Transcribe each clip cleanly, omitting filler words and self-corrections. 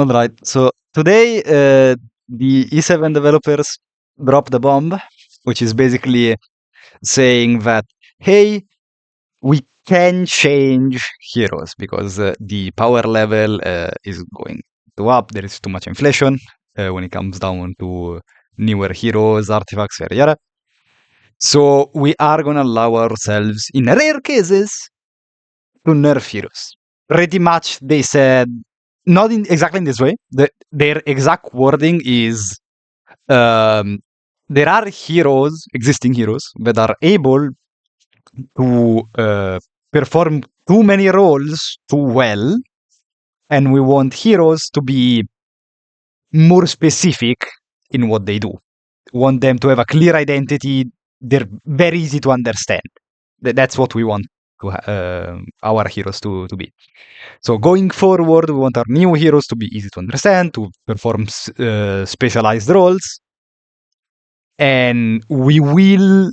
All right. So today, the E7 developers dropped the bomb, which is basically saying that, hey, we can change heroes because the power level is going to up. There is too much inflation when it comes down to newer heroes, artifacts, yada yada. So we are going to allow ourselves, in rare cases, to nerf heroes. Pretty much, they said, not exactly in this way. Their exact wording is there are heroes, existing heroes, that are able to perform too many roles too well, and we want heroes to be more specific in what they do. Want them to have a clear identity. They're very easy to understand. That's what we want our heroes to be. So going forward, we want our new heroes to be easy to understand, to perform specialized roles, and we will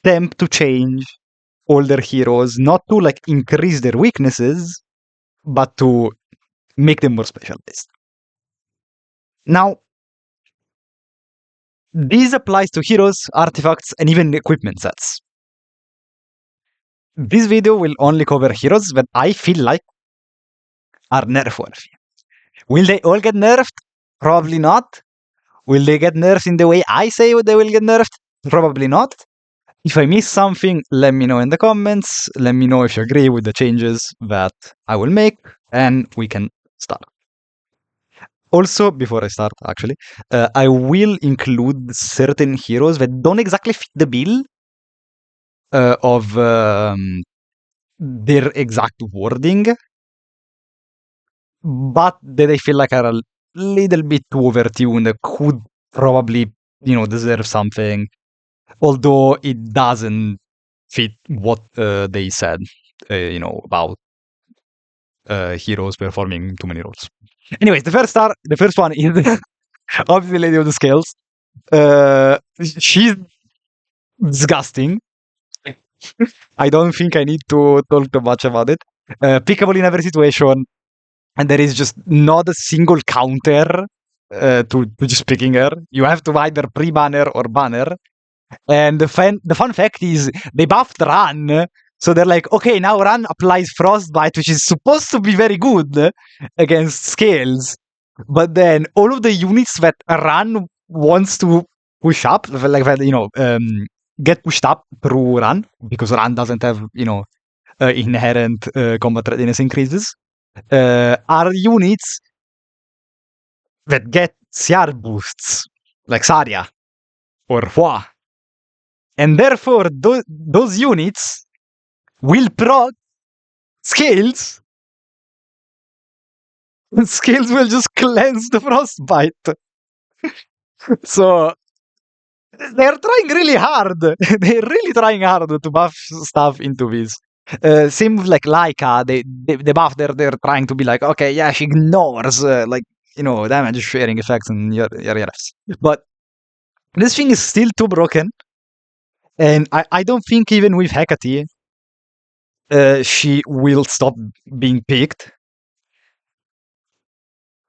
attempt to change older heroes, not to like increase their weaknesses, but to make them more specialized. Now, this applies to heroes, artifacts, and even equipment sets. This video will only cover heroes that I feel like are nerf worthy. Will they all get nerfed? Probably not. Will they get nerfed in the way I say they will get nerfed? Probably not. If I miss something, let me know in the comments. Let me know if you agree with the changes that I will make, and we can start. Also, before I start, actually, I will include certain heroes that don't exactly fit the bill of their exact wording, but that I feel like are a little bit too overtuned, could probably, deserve something, although it doesn't fit what they said, about heroes performing too many roles. Anyways, the first one is obviously Lady of the Scales. She's disgusting. I don't think I need to talk too much about it. Pickable in every situation, and there is just not a single counter to just picking her. You have to either pre-banner or banner. And the fun fact is they buffed Run, so they're like, okay, now Run applies Frostbite, which is supposed to be very good against Scales. But then all of the units that Run wants to push up, like that, get pushed up through Run, because Run doesn't have, inherent combat readiness increases, are units that get CR boosts, like Saria or Hua. And therefore, those units will proc Scales. Scales will just cleanse the Frostbite. So they're trying really hard. They're really trying hard to buff stuff into this. Same with like Laika. They buff. They're trying to be like, okay, yeah, she ignores damage sharing effects and yada. But this thing is still too broken, and I don't think even with Hecate she will stop being picked.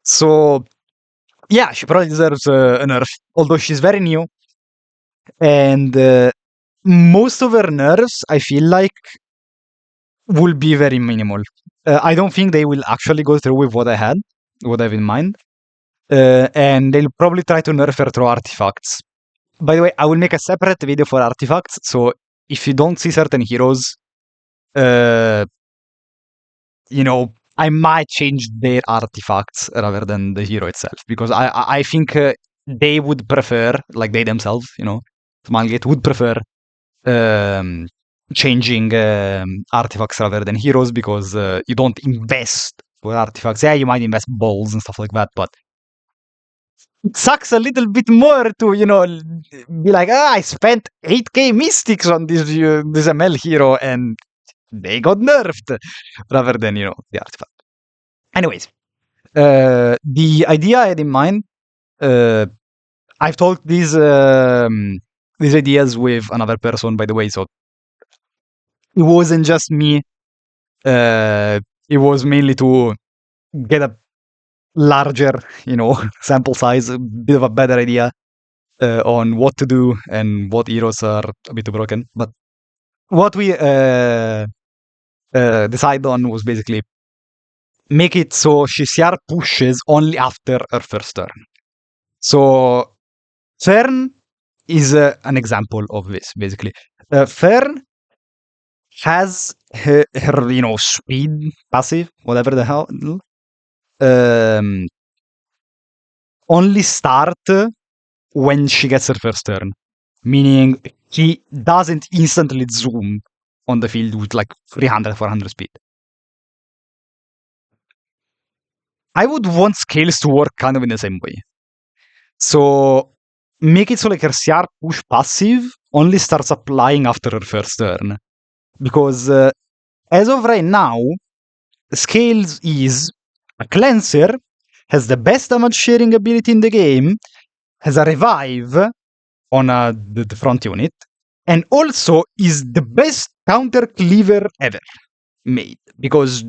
So yeah, she probably deserves a nerf, although she's very new, and most of her nerfs, I feel like, will be very minimal. I don't think they will actually go through with what I have in mind, and they'll probably try to nerf her through artifacts. By the way, I will make a separate video for artifacts, so if you don't see certain heroes, I might change their artifacts rather than the hero itself, because I think they would prefer, like they themselves, Smilegate would prefer changing artifacts rather than heroes, because you don't invest for artifacts. Yeah, you might invest balls and stuff like that, but it sucks a little bit more to, be like, I spent 8k mystics on this ML hero and they got nerfed, rather than, the artifact. Anyways, the idea I had in mind, I've talked these ideas with another person, by the way, so it wasn't just me. It was mainly to get a larger, sample size, a bit of a better idea on what to do and what heroes are a bit broken. But what we decided on was basically make it so CCR pushes only after her first turn. So Fern is an example of this, basically. Fern has her speed passive, whatever the hell, um, only start when she gets her first turn. Meaning she doesn't instantly zoom on the field with like 300, 400 speed. I would want scales to work kind of in the same way. So make it so like her CR push passive only starts applying after her first turn. Because as of right now, Scales is a cleanser, has the best damage sharing ability in the game, has a revive on the front unit, and also is the best counter cleaver ever made. Because,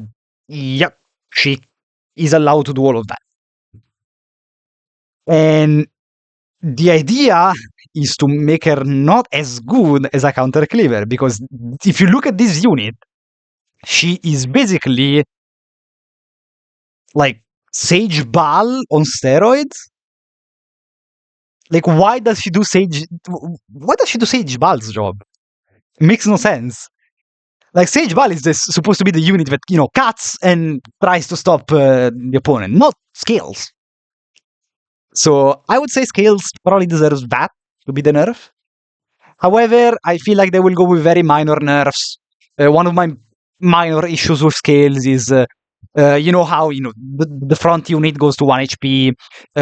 yep, she is allowed to do all of that. And the idea is to make her not as good as a counter cleaver, because if you look at this unit, she is basically like Sage Bal on steroids. Like, why does she do Sage? Why does she do Sage Bal's job? It makes no sense. Like, Sage Bal is supposed to be the unit that cuts and tries to stop the opponent, not Scales. So I would say Scales probably deserves that to be the nerf. However, I feel like they will go with very minor nerfs. One of my minor issues with Scales is, you know how the front unit goes to 1 HP.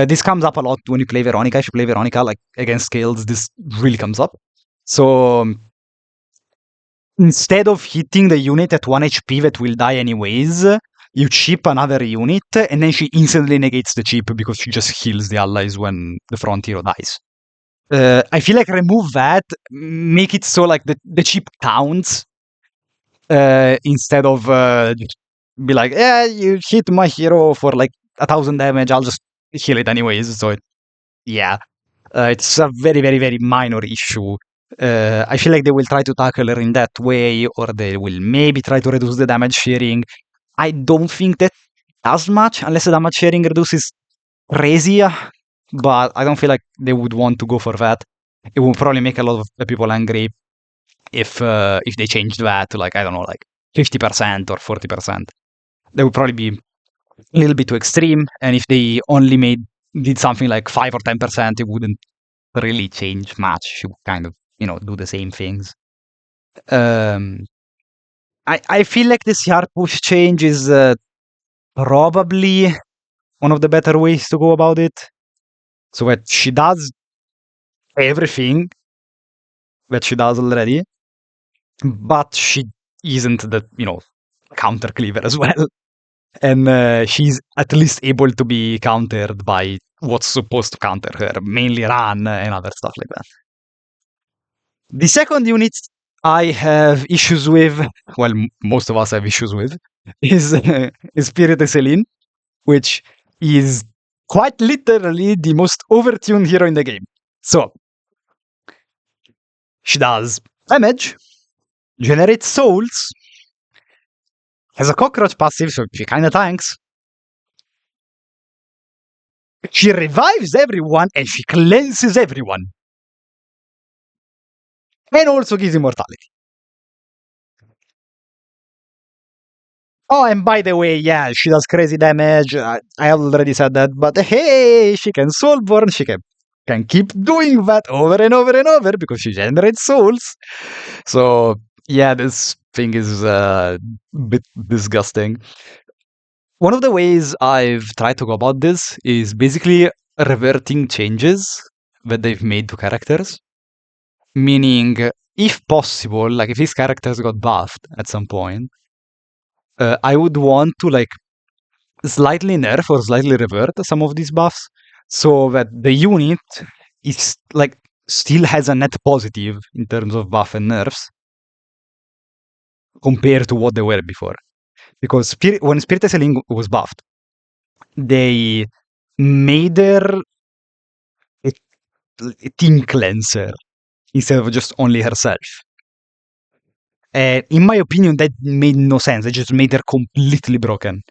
This comes up a lot when you play Veronica. If you play Veronica like against Scales, this really comes up. So instead of hitting the unit at 1 HP that will die anyways, you chip another unit, and then she instantly negates the chip because she just heals the allies when the front hero dies. I feel like remove that, make it so like the chip counts instead of be like, yeah, you hit my hero for like 1,000 damage, I'll just heal it anyways. So it's a very, very, very minor issue. I feel like they will try to tackle her in that way, or they will maybe try to reduce the damage sharing. I don't think that does much unless the damage sharing reduces crazy, but I don't feel like they would want to go for that. It would probably make a lot of people angry if they changed that to like, I don't know, like 50% or 40%. That would probably be a little bit too extreme. And if they only did something like 5 or 10%, it wouldn't really change much. You would kind of, do the same things. I feel like the CR push change is probably one of the better ways to go about it. So that she does everything that she does already, but she isn't the, counter cleaver as well. And she's at least able to be countered by what's supposed to counter her, mainly run and other stuff like that. The second unit I have issues with, well, most of us have issues with, is Spirit CELINE, which is quite literally the most overtuned hero in the game. So, she does damage, generates souls, has a cockroach passive, so she kinda tanks. She revives everyone and she cleanses everyone. And also gives immortality. Oh, and by the way, yeah, she does crazy damage. I already said that, but hey, she can soulborn. She can keep doing that over and over and over because she generates souls. So yeah, this thing is a bit disgusting. One of the ways I've tried to go about this is basically reverting changes that they've made to characters. Meaning, if possible, like if these characters got buffed at some point, I would want to like slightly nerf or slightly revert some of these buffs so that the unit is like still has a net positive in terms of buff and nerfs compared to what they were before. Because when Spirit CELINE was buffed, they made her a, a team cleanser instead of just only herself. In my opinion, that made no sense. It just made her completely broken.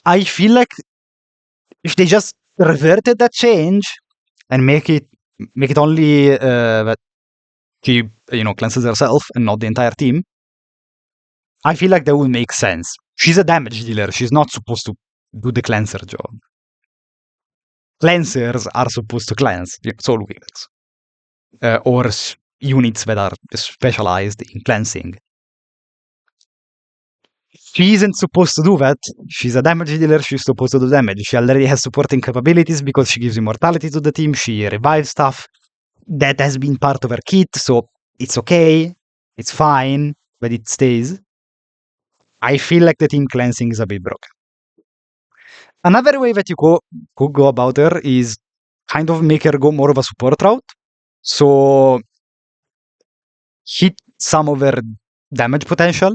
I feel like if they just reverted that change and make it only that she cleanses herself and not the entire team, I feel like that would make sense. She's a damage dealer. She's not supposed to do the cleanser job. Cleansers are supposed to cleanse soul weavers or units that are specialized in cleansing. She isn't supposed to do that. She's a damage dealer. She's supposed to do damage. She already has supporting capabilities because she gives immortality to the team. She revives stuff. That has been part of her kit, so it's okay. It's fine, but it stays. I feel like the team cleansing is a bit broken. Another way that you could go about her is kind of make her go more of a support route. So hit some of her damage potential.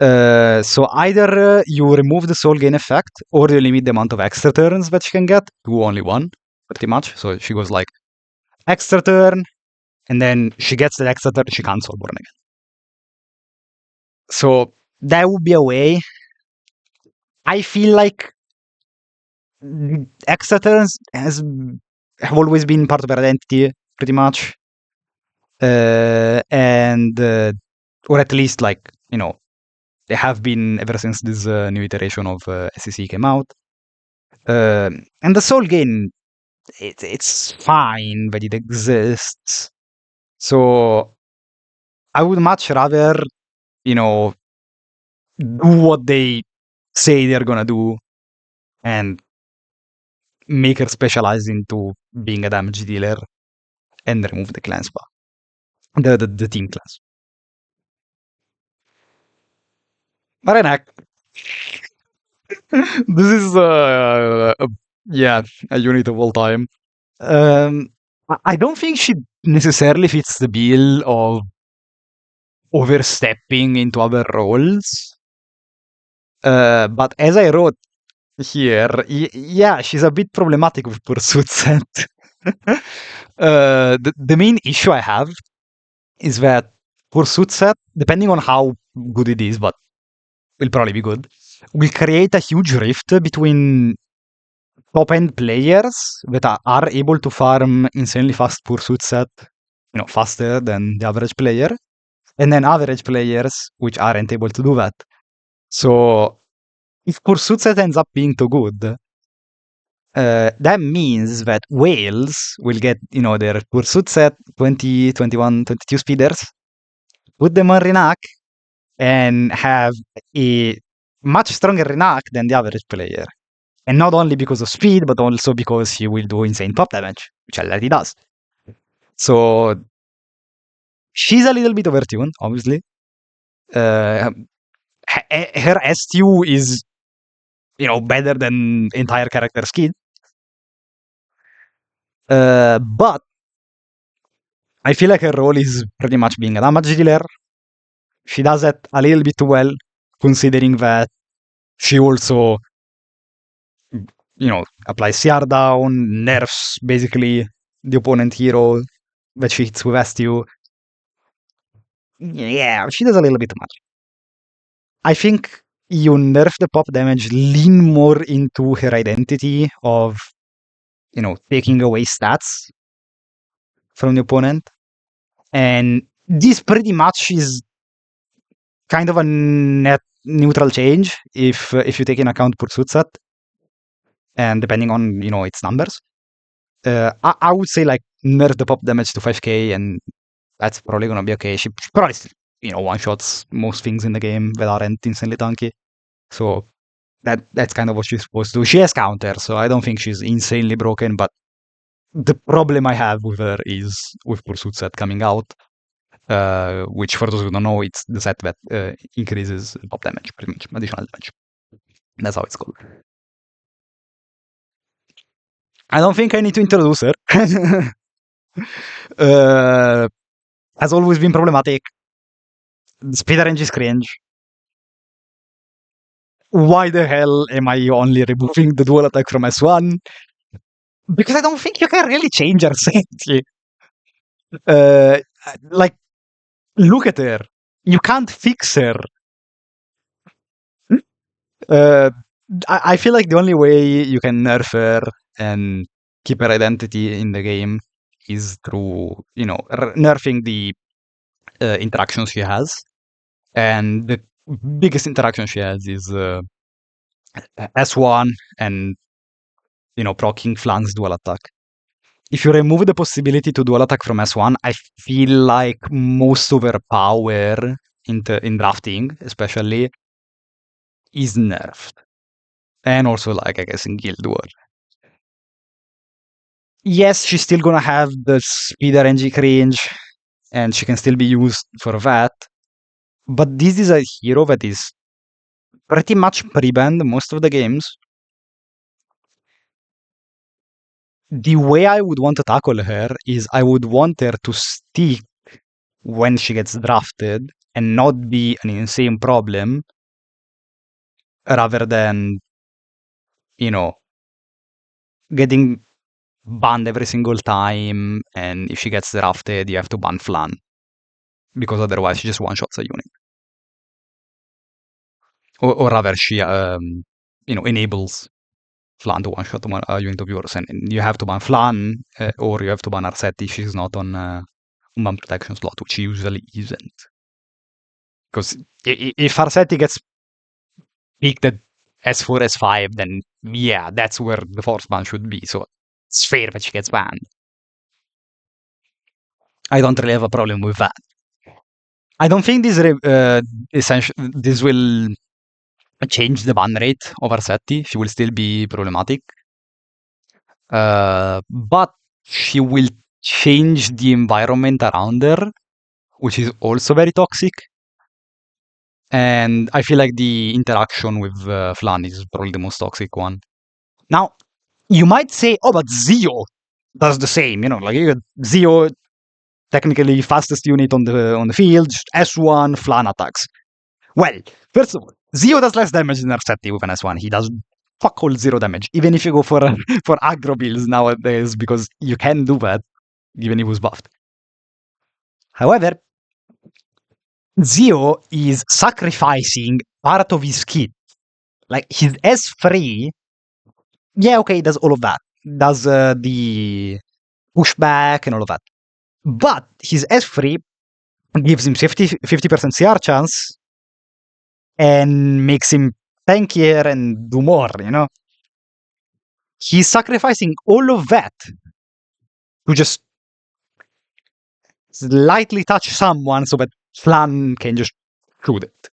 So either you remove the soul gain effect, or you limit the amount of extra turns that she can get to only one, pretty much. So she goes like extra turn, and then she gets the extra turn, she can't soulborn again. So that would be a way. I feel like extra turns have always been part of her identity, pretty much. And or at least they have been ever since this new iteration of SEC came out. And the soul gain, it's fine that it exists. So I would much rather, do what they say they're gonna do and make her specialize into being a damage dealer and remove the clan spot. The team class. Marenak. This is a unit of all time. I don't think she necessarily fits the bill of overstepping into other roles. But as I wrote here, yeah, she's a bit problematic with Pursuit Set. The main issue I have is that Pursuit Set, depending on how good it is, but will probably be good, will create a huge rift between top-end players that are able to farm insanely fast Pursuit Set, faster than the average player, and then average players which aren't able to do that. So if Pursuit Set ends up being too good, that means that whales will get, their Pursuit Set 20, 21, 22 speeders, put them on Renak, and have a much stronger Renak than the average player. And not only because of speed, but also because he will do insane pop damage, which already does. So she's a little bit overtuned, obviously. Her STU is, better than entire character skill. But I feel like her role is pretty much being a damage dealer. She does it a little bit too well, considering that she also, applies CR down, nerfs basically the opponent hero that she hits with STU. Yeah, she does a little bit too much. I think you nerf the pop damage, lean more into her identity of, taking away stats from the opponent. And this pretty much is kind of a net neutral change if you take in account Pursuit Set and depending on, its numbers. I would say nerf the pop damage to 5k and that's probably gonna be okay. She probably one-shots most things in the game that aren't instantly tanky. So that's kind of what she's supposed to do. She has counter, so I don't think she's insanely broken, but the problem I have with her is with Pursuit Set coming out, which for those who don't know, it's the set that increases pop damage, pretty much, additional damage. That's how it's called. I don't think I need to introduce her. Has always been problematic. The speed range is cringe. why the hell am I only removing the dual attack from S1? Because I don't think you can really change her safety. Uh, like, look at her. You can't fix her. Uh, I feel like the only way you can nerf her and keep her identity in the game is through, nerfing the interactions she has. And the biggest interaction she has is S1 and, proccing Flan's dual attack. If you remove the possibility to dual attack from S1, I feel like most of her power in drafting, especially, is nerfed. And also, like, I guess, in Guild War. Yes, she's still gonna have the speed RNG cringe, and she can still be used for that. But this is a hero that is pretty much pre-banned most of the games. The way I would want to tackle her is I would want her to stick when she gets drafted and not be an insane problem rather than, you know, getting banned every single time, and if she gets drafted, you have to ban Flan because otherwise she just one-shots a unit. Or rather, she enables Flan to one-shot a unit of yours, and you have to ban Flan or you have to ban Arsetti if she's not on ban protection slot, which she usually isn't. Because if Arsetti gets picked at S4, S5, then yeah, that's where the force ban should be. So it's fair that she gets banned. I don't really have a problem with that. I don't think this will change the ban rate of Arsetti. She will still be problematic. But she will change the environment around her, which is also very toxic. And I feel like the interaction with Flan is probably the most toxic one. Now, you might say, oh, but Zio does the same, like you got Zio, technically fastest unit on the field, S1, Flan attacks. Well, first of all, Zio does less damage than Arsetti with an S1. He does fuck all 0 damage, even if you go for for aggro builds nowadays, because you can do that, even if he was buffed. However, Zio is sacrificing part of his kit. Like, his S3, yeah, okay, does all of that. Does the pushback and all of that. But his S3 gives him 50% CR chance and makes him tankier and do more, He's sacrificing all of that to just slightly touch someone so that Flan can just shoot it.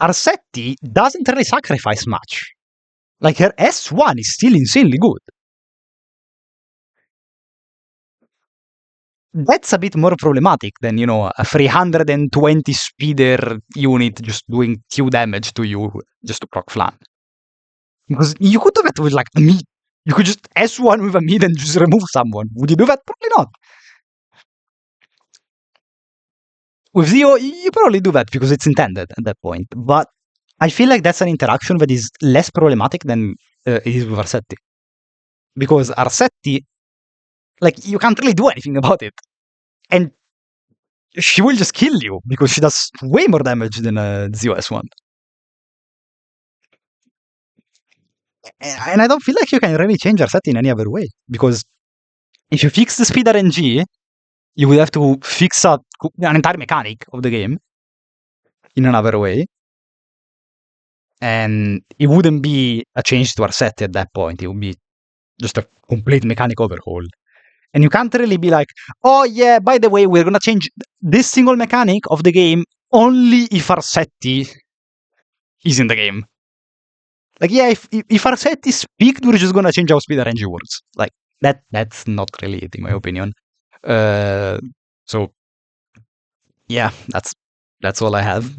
Arsetti doesn't really sacrifice much. Like, her S1 is still insanely good. That's a bit more problematic than, a 320 speeder unit just doing 2 damage to you just to proc Flan. Because you could do that with, like, a mid. You could just S1 with a mid and just remove someone. Would you do that? Probably not. With Zio, you probably do that because it's intended at that point. But I feel like that's an interaction that is less problematic than it is with Arsetti. Because Arsetti, like, you can't really do anything about it. And she will just kill you because she does way more damage than Zio S1. And I don't feel like you can really change Arsetti in any other way. Because if you fix the speed RNG, you would have to fix an entire mechanic of the game in another way. And it wouldn't be a change to Arsetti at that point. It would be just a complete mechanic overhaul. And you can't really be like, oh yeah, by the way, we're going to change this single mechanic of the game only if Arsetti is in the game. Like, yeah, if Arsetti is picked, we're just going to change how speed RNG works. Like, that's not really it, in my opinion. So, yeah, that's all I have.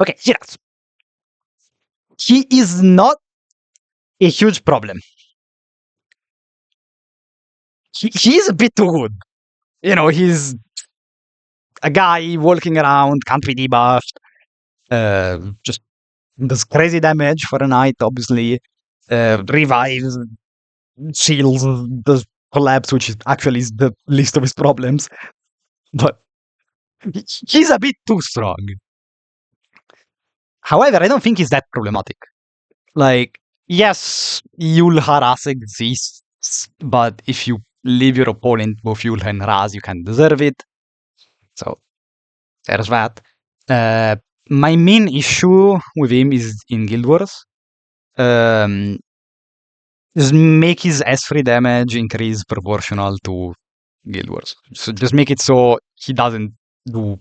Okay, Shiraz. He is not a huge problem. He is a bit too good. He's a guy walking around, can't be debuffed, just does crazy damage for a knight, obviously, revives, shields, does collapse, which is actually is the least of his problems. But he's a bit too strong. However, I don't think he's that problematic. Like, yes, Yule harass exists, but if you leave your opponent both Yule and Raz, you can deserve it. So there's that. Uh, my main issue with him is in Guild Wars. Um, just make his S3 damage increase proportional to Guild Wars. So just make it so he doesn't do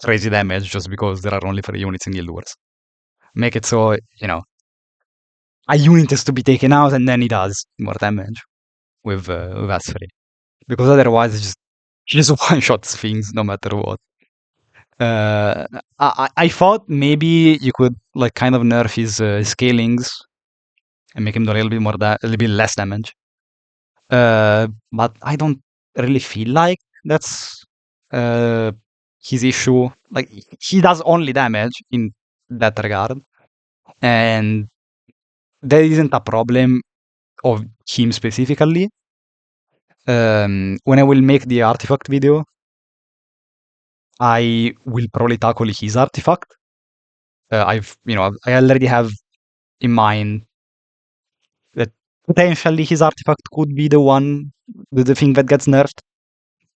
crazy damage just because there are only 3 units in Guild Wars. Make it so, a unit has to be taken out and then he does more damage with S3. Because otherwise he just one-shots things no matter what. I thought maybe you could like kind of nerf his scalings and make him do a little bit a little bit less damage. But I don't really feel like that's his issue. Like he does only damage in that regard, and there isn't a problem of him specifically. When I will make the artifact video, I will probably tackle his artifact. I already have in mind that potentially his artifact could be the one, the thing that gets nerfed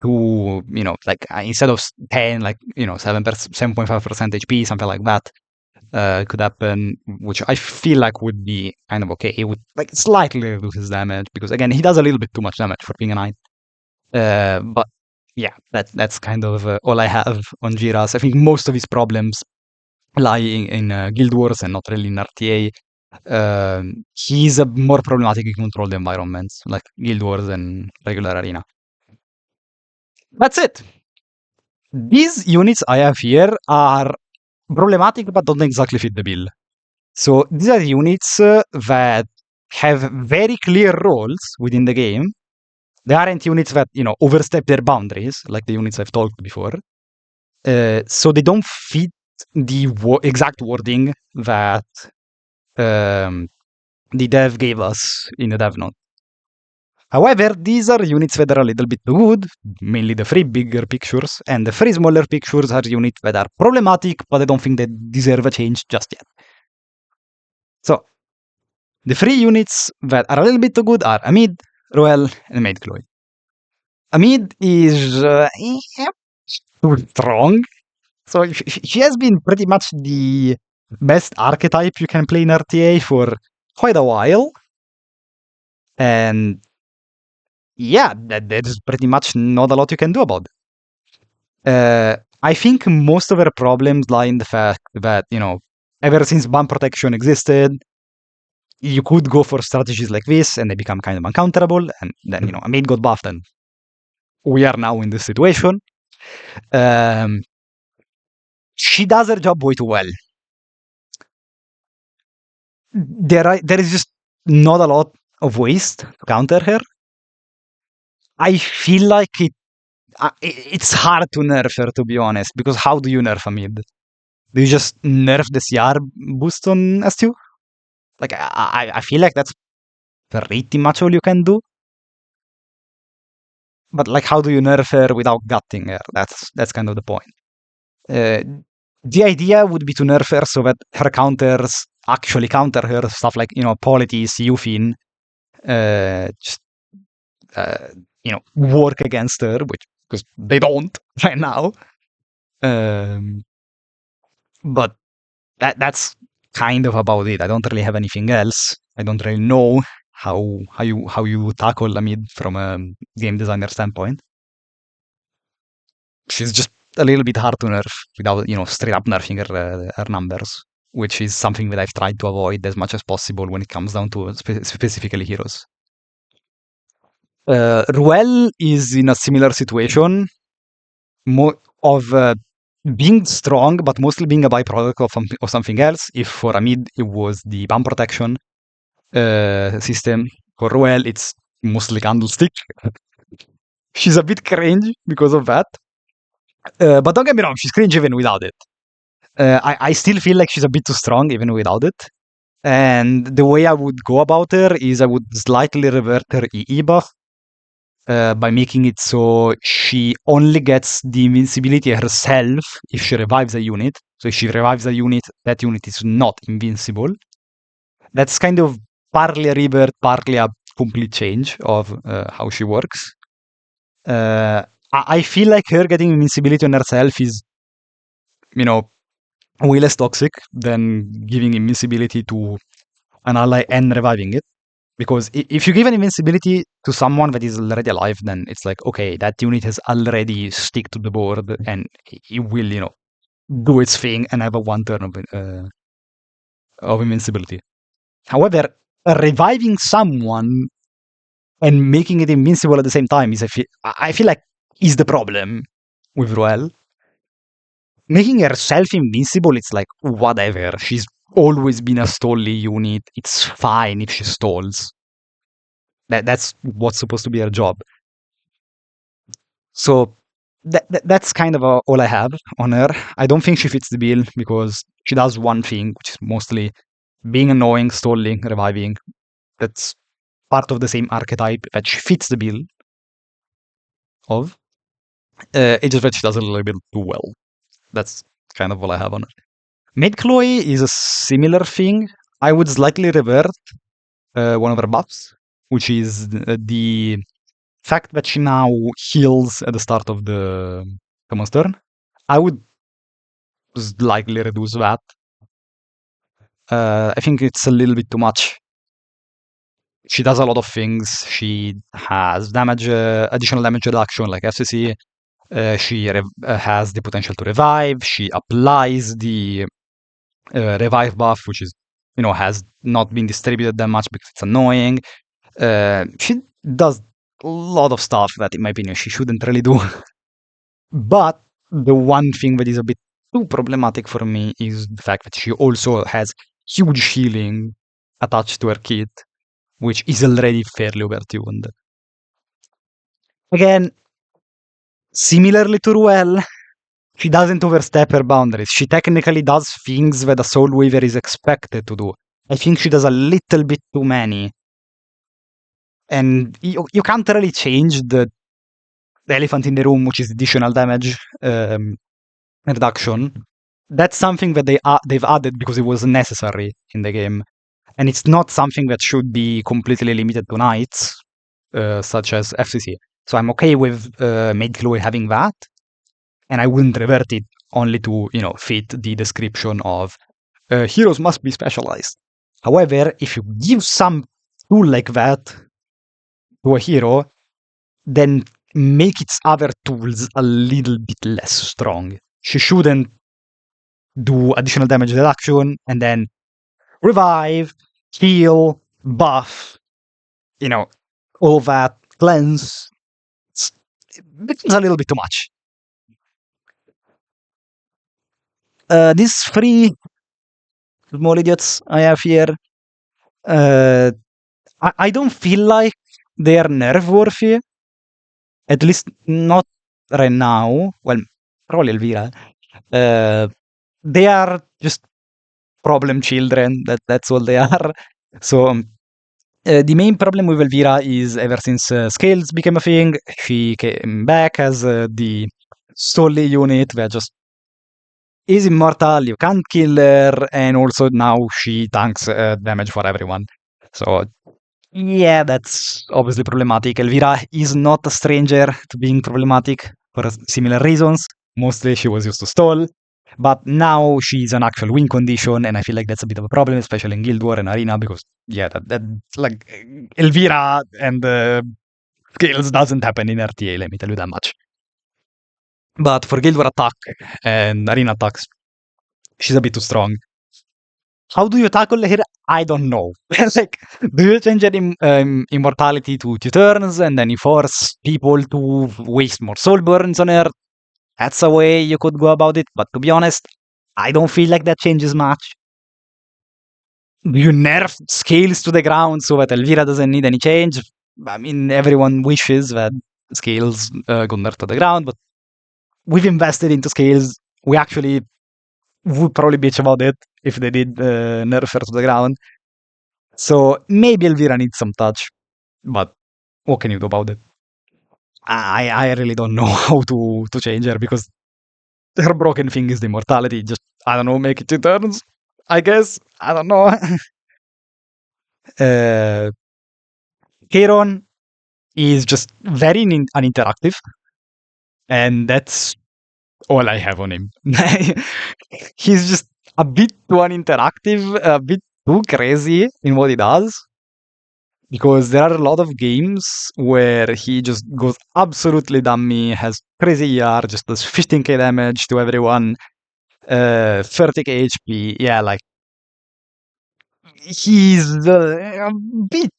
to, like instead of 10, like, 7.5% HP, something like that, could happen, which I feel like would be kind of okay. It would like slightly reduce his damage because again, he does a little bit too much damage for being a knight. But yeah, that's kind of all I have on Jiras. I think most of his problems lie in Guild Wars and not really in RTA. He's a more problematic in controlled environments like Guild Wars and regular arena. That's it. These units I have here are problematic but don't exactly fit the bill. So these are units that have very clear roles within the game. They aren't units that, overstep their boundaries, like the units I've talked before. So they don't fit the exact wording that the dev gave us in the dev note. However, these are units that are a little bit too good, mainly the 3 bigger pictures, and the 3 smaller pictures are units that are problematic, but I don't think they deserve a change just yet. So, the 3 units that are a little bit too good are Amid, Ruel, and Maid Chloe. Amid is too strong. So she has been pretty much the best archetype you can play in RTA for quite a while. And yeah, there's pretty much not a lot you can do about it. I think most of her problems lie in the fact that, ever since bomb protection existed, you could go for strategies like this and they become kind of uncounterable. And then, Amid got buffed and we are now in this situation. She does her job way too well. There is just not a lot of ways to counter her. I feel like it's hard to nerf her, to be honest, because how do you nerf a mid? Do you just nerf the CR boost on S2? Like, I feel like that's pretty much all you can do. But like, how do you nerf her without gutting her? That's kind of the point. The idea would be to nerf her so that her counters actually counter her, stuff like, Politis, Yufin, just, work against her, which, because they don't right now. But that's kind of about it. I don't really have anything else. I don't really know how you tackle a mid from a game designer standpoint. She's just a little bit hard to nerf without, straight up nerfing her numbers, which is something that I've tried to avoid as much as possible when it comes down to specifically heroes. Ruel is in a similar situation, more of being strong, but mostly being a byproduct of something else. If for Amid it was the bomb protection system, for Ruel it's mostly candlestick. She's a bit cringe because of that. But don't get me wrong, she's cringe even without it. I still feel like she's a bit too strong even without it. And the way I would go about her is I would slightly revert her EE buff by making it so she only gets the invincibility herself if she revives a unit. So if she revives a unit, that unit is not invincible. That's kind of partly a revert, partly a complete change of how she works. I feel like her getting invincibility on herself is, you know, way less toxic than giving invincibility to an ally and reviving it. Because if you give an invincibility to someone that is already alive, then it's like, okay, that unit has already stick to the board and it will, do its thing and have a one turn of invincibility. However, reviving someone and making it invincible at the same time is, I feel like, is the problem with Ruel. Making herself invincible, it's like, whatever. She's always been a stally unit. It's fine if she stalls. That's what's supposed to be her job. So that's kind of all I have on her. I don't think she fits the bill because she does one thing, which is mostly being annoying, stalling, reviving. That's part of the same archetype that she fits the bill of. It's just that she does it a little bit too well. That's kind of all I have on her. Maid Chloe is a similar thing. I would slightly revert one of her buffs, which is the fact that she now heals at the start of the common turn. I would slightly reduce that. I think it's a little bit too much. She does a lot of things. She has damage, additional damage reduction like FCC. She has the potential to revive. She applies the revive buff, which is, has not been distributed that much because it's annoying. She does a lot of stuff that, in my opinion, she shouldn't really do. But the one thing that is a bit too problematic for me is the fact that she also has huge healing attached to her kit, which is already fairly overtuned. Again, similarly to Ruel, she doesn't overstep her boundaries. She technically does things that a Soul Weaver is expected to do. I think she does a little bit too many. And you can't really change the elephant in the room, which is additional damage reduction. That's something that they've added because it was necessary in the game. And it's not something that should be completely limited to knights, such as FCC. So I'm okay with Maid Chloe having that, and I wouldn't revert it only to, fit the description of heroes must be specialized. However, if you give some tool like that to a hero, then make its other tools a little bit less strong. She shouldn't do additional damage reduction and then revive, heal, buff, all that, cleanse. It becomes a little bit too much. These three small idiots I have here, I don't feel like they are nerf worthy. At least not right now. Well, probably Elvira. They are just problem children. That's all they are. So the main problem with Elvira is ever since Scales became a thing, she came back as the solely unit that just is immortal, you can't kill her, and also now she tanks damage for everyone. So, yeah, that's obviously problematic. Elvira is not a stranger to being problematic for similar reasons. Mostly she was used to stall, but now she's an actual win condition, and I feel like that's a bit of a problem, especially in Guild War and Arena, because, yeah, that like, Elvira and Scales doesn't happen in RTA, let me tell you that much. But for Guild War attack and Arena attacks, she's a bit too strong. How do you tackle her? I don't know. Like, do you change her immortality to 2 turns and then you force people to waste more soul burns on her? That's a way you could go about it. But to be honest, I don't feel like that changes much. Do you nerf Scales to the ground so that Elvira doesn't need any change? I mean, everyone wishes that Scales got nerfed to the ground, but we've invested into skills. We actually would probably bitch about it if they did nerf her to the ground. So maybe Elvira needs some touch, but what can you do about it? I really don't know how to change her because her broken thing is the immortality. Just I don't know, make it 2 turns. I guess I don't know. uh, Kieron is just very uninteractive, and that's all I have on him. He's just a bit too uninteractive, a bit too crazy in what he does. Because there are a lot of games where he just goes absolutely dummy, has crazy ER, just does 15k damage to everyone, 30k HP. Yeah, like he's a bit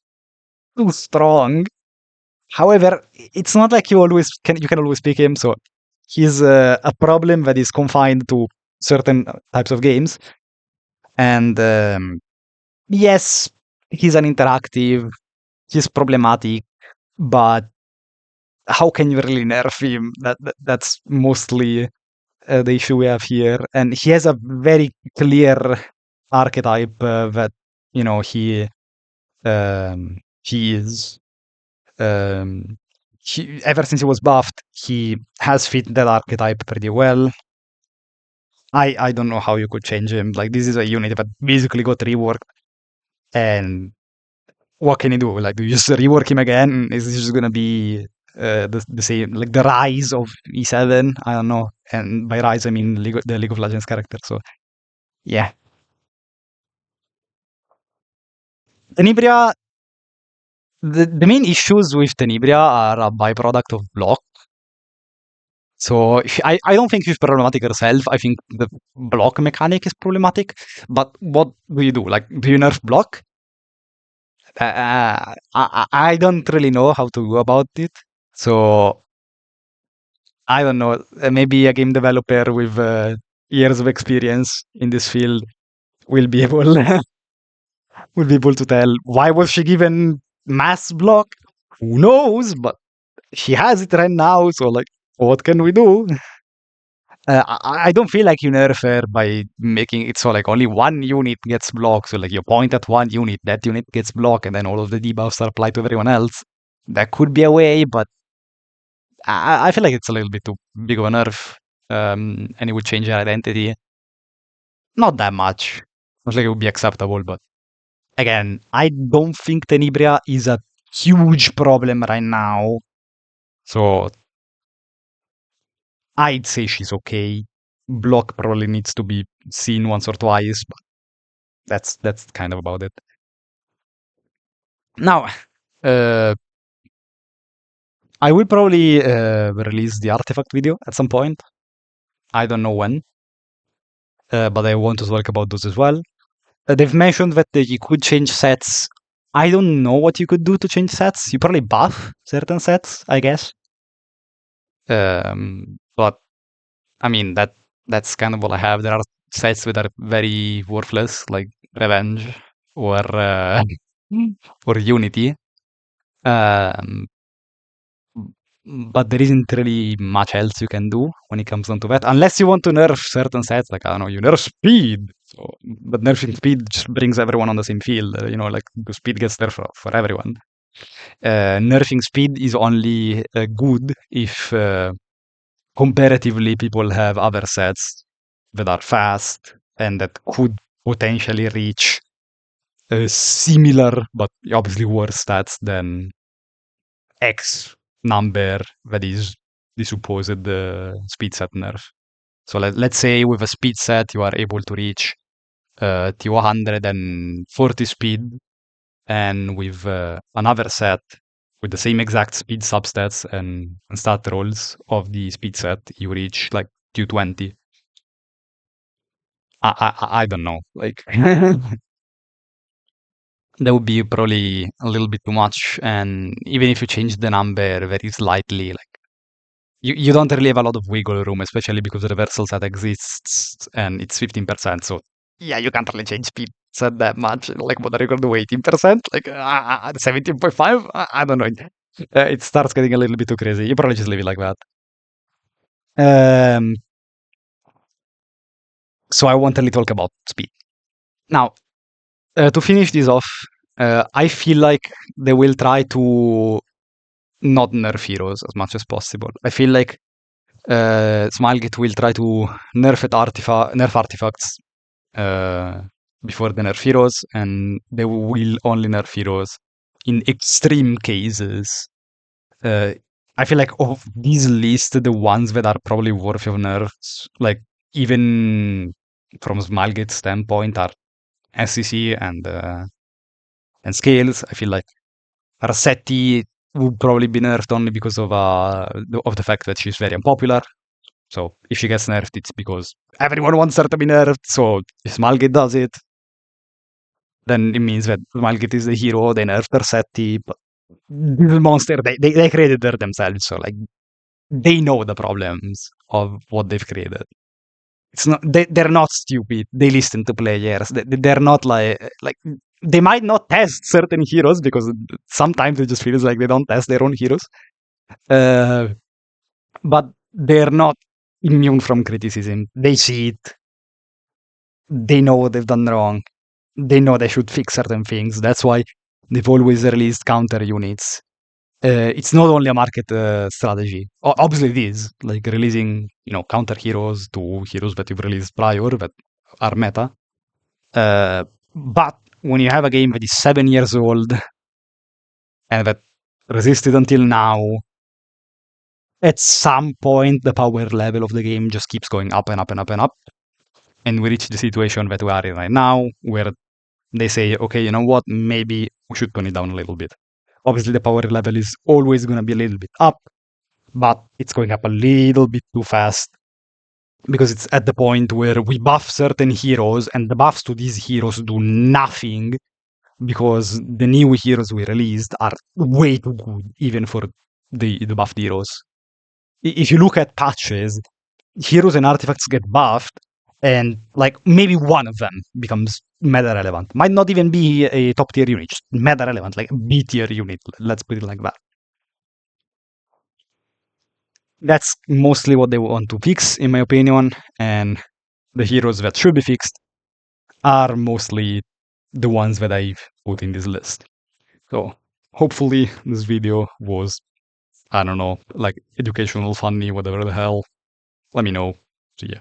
too strong. However, it's not like you can always pick him. So he's a problem that is confined to certain types of games. And yes, he's an interactive. He's problematic, but how can you really nerf him? That's mostly the issue we have here. And he has a very clear archetype that you know he is um, ever since he was buffed, he has fit that archetype pretty well. I don't know how you could change him. Like this is a unit that basically got reworked, and what can you do? Like, do you just rework him again? Is this just gonna be the same, like the rise of E7? I don't know. And by rise, I mean the League of Legends character. So yeah, Tenebria. The main issues with Tenebria are a byproduct of block. So I don't think she's problematic herself. I think the block mechanic is problematic. But what do you do? Like, do you nerf block? I don't really know how to go about it. So I don't know. Maybe a game developer with years of experience in this field will be able will be able to tell why was she given mass block. Who knows? But she has it right now. So like, what can we do? I don't feel like you nerf her by making it so like only one unit gets blocked. So like you point at one unit, that unit gets blocked, and then all of the debuffs are applied to everyone else. That could be a way, but I feel like it's a little bit too big of a nerf, and it would change your identity. Not that much. Not like it would be acceptable, but again, I don't think Tenebria is a huge problem right now. So I'd say she's okay. Block probably needs to be seen once or twice, but that's kind of about it. Now, uh, I will probably release the artifact video at some point. I don't know when, but I want to talk about those as well. They've mentioned that you could change sets. I don't know what you could do to change sets. You probably buff certain sets, I guess. But I mean that's kind of all I have. There are sets that are very worthless, like Revenge or or Unity. Um, but there isn't really much else you can do when it comes down to that, unless you want to nerf certain sets, like I don't know, you nerf speed. So, but nerfing speed just brings everyone on the same field. Like the speed gets there for everyone. Nerfing speed is only good if comparatively people have other sets that are fast and that could potentially reach similar but obviously worse stats than X number that is the supposed speed set nerf. So let's say with a speed set you are able to reach T140 speed, and with another set with the same exact speed substats and stat rolls of the speed set, you reach like 220. I don't know. Like that would be probably a little bit too much. And even if you change the number very slightly, like you don't really have a lot of wiggle room, especially because the reversal set exists and it's 15%. So yeah, you can't really change speed set that much. Like what are you gonna do? 18%? Like 17.5? I don't know. It starts getting a little bit too crazy. You probably just leave it like that. Um, so I want to talk about speed. Now, to finish this off, I feel like they will try to not nerf heroes as much as possible. I feel like Smilegate will try to nerf artifacts uh, before they nerf heroes, and they will only nerf heroes in extreme cases. Uh, I feel like of these lists, the ones that are probably worthy of nerfs, like even from Smilegate's standpoint, are SCC and Scales. I feel like Rossetti would probably be nerfed only because of the fact that she's very unpopular. So if she gets nerfed, it's because everyone wants her to be nerfed. So if Smilegate does it, then it means that Smilegate is the hero. They nerfed Rossetti, but this monster they created her themselves. So like they know the problems of what they've created. It's not they're not stupid. They listen to players. They're not like they might not test certain heroes because sometimes it just feels like they don't test their own heroes. Uh, but they're not immune from criticism. They see it. They know what they've done wrong. They know they should fix certain things. That's why they've always released counter units. It's not only a market strategy. Obviously, it is like releasing counter heroes to heroes that you've released prior that are meta. But when you have a game that is 7 years old and that resisted until now, at some point the power level of the game just keeps going up and up and up and up. And we reach the situation that we are in right now, where they say, okay, you know what, maybe we should tone it down a little bit. Obviously, the power level is always going to be a little bit up, but it's going up a little bit too fast because it's at the point where we buff certain heroes and the buffs to these heroes do nothing because the new heroes we released are way too good, even for the buffed heroes. If you look at patches, heroes and artifacts get buffed, and like maybe one of them becomes meta relevant. Might not even be a top tier unit, just meta relevant, like a B tier unit. Let's put it like that. That's mostly what they want to fix, in my opinion. And the heroes that should be fixed are mostly the ones that I've put in this list. So hopefully this video was, I don't know, like educational, funny, whatever the hell. Let me know. See ya.